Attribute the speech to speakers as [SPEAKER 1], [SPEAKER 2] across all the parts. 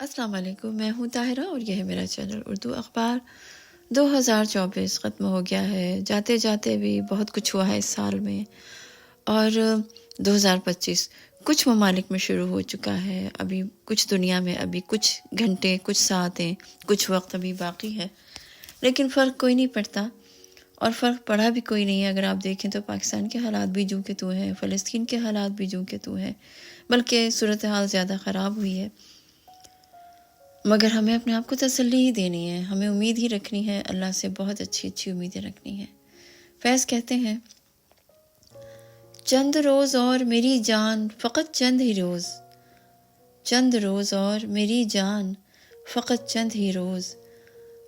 [SPEAKER 1] السلام علیکم، میں ہوں طاہرہ اور یہ ہے میرا چینل اردو اخبار۔ 2024 ختم ہو گیا ہے، جاتے جاتے بھی بہت کچھ ہوا ہے اس سال میں، اور 2025 کچھ ممالک میں شروع ہو چکا ہے، ابھی کچھ دنیا میں ابھی کچھ گھنٹے، کچھ ساعتیں، کچھ وقت ابھی باقی ہے، لیکن فرق کوئی نہیں پڑتا، اور فرق پڑا بھی کوئی نہیں ہے۔ اگر آپ دیکھیں تو پاکستان کے حالات بھی جوں کے تو ہیں، فلسطین کے حالات بھی جوں کے تو ہیں، بلکہ صورتحال زیادہ خراب ہوئی ہے، مگر ہمیں اپنے آپ کو تسلی ہی دینی ہے، ہمیں امید ہی رکھنی ہے، اللہ سے بہت اچھی اچھی امیدیں رکھنی ہیں۔ فیض کہتے ہیں، چند روز اور میری جان فقط چند ہی روز، چند روز اور میری جان فقط چند ہی روز،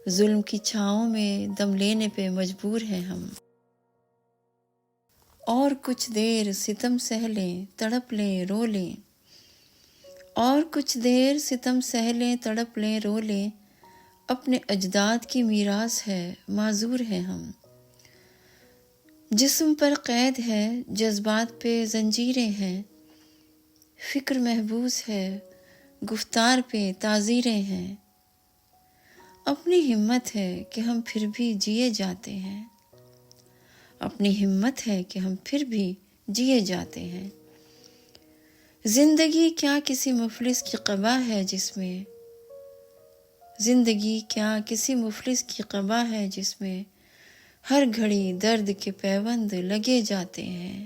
[SPEAKER 1] ظلم کی چھاؤں میں دم لینے پہ مجبور ہیں ہم، اور کچھ دیر ستم سہ لیں تڑپ لیں رو لیں، اور کچھ دیر ستم سہ لیں تڑپ لیں رو لیں، اپنے اجداد کی میراث ہے معذور ہیں ہم، جسم پر قید ہے جذبات پہ زنجیریں ہیں، فکر محبوس ہے گفتار پہ تعزیریں ہیں، اپنی ہمت ہے کہ ہم پھر بھی جیے جاتے ہیں، اپنی ہمت ہے کہ ہم پھر بھی جیے جاتے ہیں، زندگی کیا کسی مفلس کی قبا ہے جس میں، زندگی کیا کسی مفلس کی قبا ہے جس میں، ہر گھڑی درد کے پیوند لگے جاتے ہیں،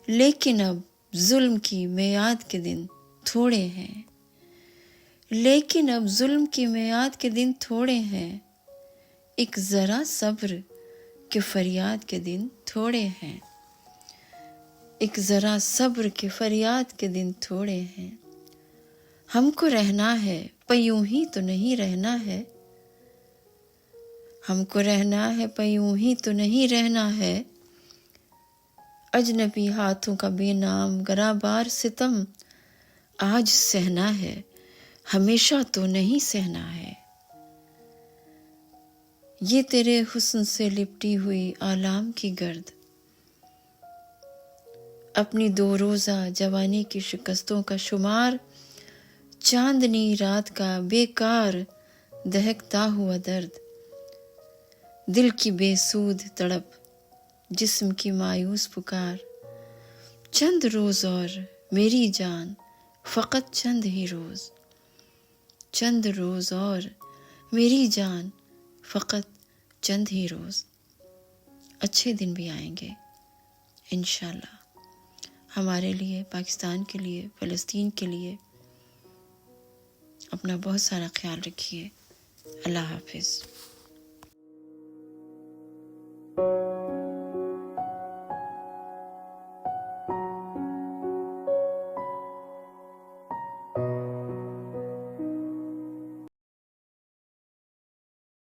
[SPEAKER 1] لیکن اب ظلم کی میعاد کے دن تھوڑے ہیں، لیکن اب ظلم کی میعاد کے دن تھوڑے ہیں، ایک ذرا صبر کے فریاد کے دن تھوڑے ہیں، ایک ذرا صبر کے فریاد کے دن تھوڑے ہیں، ہم کو رہنا ہے پر یوں ہی تو نہیں رہنا ہے، ہم کو رہنا ہے پر یوں ہی تو نہیں رہنا ہے، اجنبی ہاتھوں کا بے نام گرابار ستم آج سہنا ہے، ہمیشہ تو نہیں سہنا ہے، یہ تیرے حسن سے لپٹی ہوئی آلام کی گرد، اپنی 2 روزہ جوانی کی شکستوں کا شمار، چاندنی رات کا بیکار دہکتا ہوا درد، دل کی بے سود تڑپ جسم کی مایوس پکار، چند روز اور میری جان فقط چند ہی روز، چند روز اور میری جان فقط چند ہی روز، اچھے دن بھی آئیں گے انشاءاللہ، ہمارے لیے، پاکستان کے لیے، فلسطین کے لیے۔ اپنا بہت سارا خیال رکھیے، اللہ حافظ۔